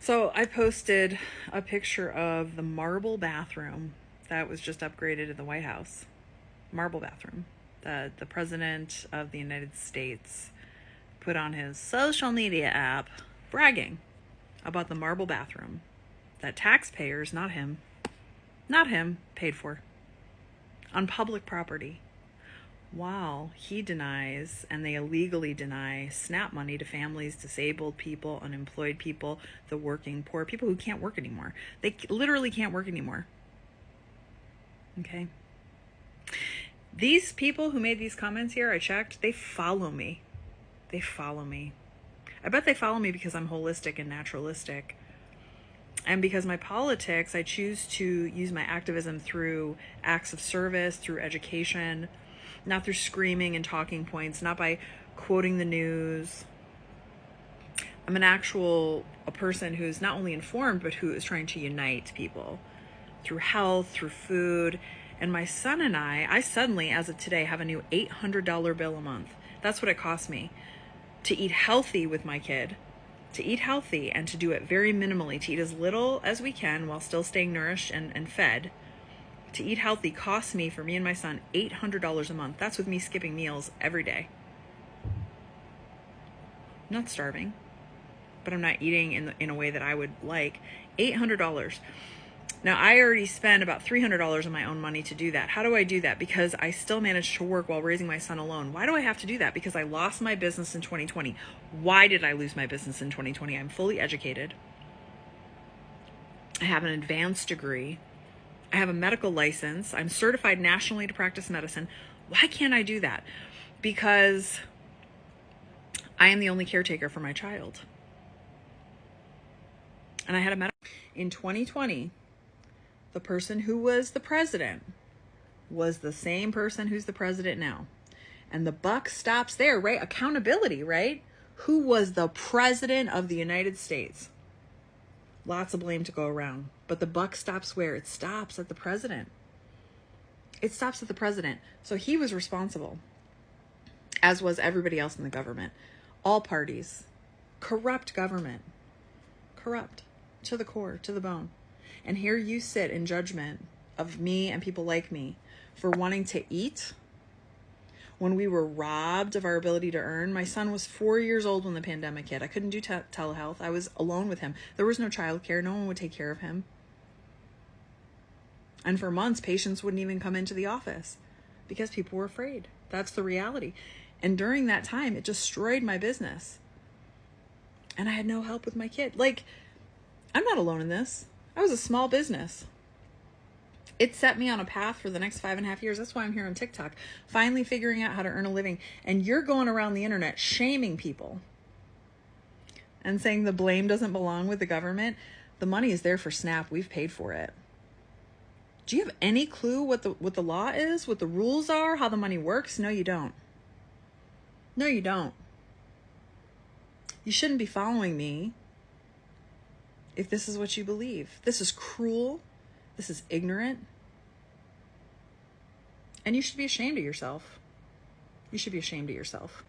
So I posted a picture of the marble bathroom that was just upgraded in the White House. Marble bathroom. The President of the United States put on his social media app bragging about the marble bathroom that taxpayers, not him, paid for on public property, while he denies, and they illegally deny, SNAP money to families, disabled people, unemployed people, the working poor, people who can't work anymore. They literally can't work anymore. Okay? These people who made these comments here, I checked, they follow me. They follow me. I bet they follow me because I'm holistic and naturalistic. And because my politics, I choose to use my activism through acts of service, through education, not through screaming and talking points, not by quoting the news. I'm a person who's not only informed, but who is trying to unite people through health, through food. And my son and I suddenly, as of today, have a new $800 bill a month. That's what it costs me to eat healthy with my kid, to eat healthy and to do it very minimally, to eat as little as we can while still staying nourished and fed. To eat healthy costs me, for me and my son, $800 a month. That's with me skipping meals every day. I'm not starving, but I'm not eating in a way that I would like. $800. Now, I already spend about $300 of my own money to do that. How do I do that? Because I still manage to work while raising my son alone. Why do I have to do that? Because I lost my business in 2020. Why did I lose my business in 2020? I'm fully educated. I have an advanced degree. I have a medical license. I'm certified nationally to practice medicine. Why can't I do that? Because I am the only caretaker for my child. And I had a medical in 2020. The person who was the president was the same person who's the president now. And the buck stops there, right? Accountability, right? Who was the president of the United States? Lots of blame to go around. But the buck stops where? It stops at the president. It stops at the president. So he was responsible, as was everybody else in the government. All parties. Corrupt government. Corrupt. To the core, to the bone. And here you sit in judgment of me and people like me for wanting to eat when we were robbed of our ability to earn. My son was 4 years old when the pandemic hit. I couldn't do telehealth. I was alone with him. There was no childcare. No one would take care of him. And for months, patients wouldn't even come into the office because people were afraid. That's the reality. And during that time, it destroyed my business. And I had no help with my kid. Like, I'm not alone in this. I was a small business. It set me on a path for the next 5.5 years. That's why I'm here on TikTok, finally figuring out how to earn a living. And you're going around the internet shaming people and saying the blame doesn't belong with the government. The money is there for SNAP. We've paid for it. Do you have any clue what the law is, what the rules are, how the money works? No, you don't. No, you don't. You shouldn't be following me if this is what you believe. This is cruel. This is ignorant. And you should be ashamed of yourself. You should be ashamed of yourself.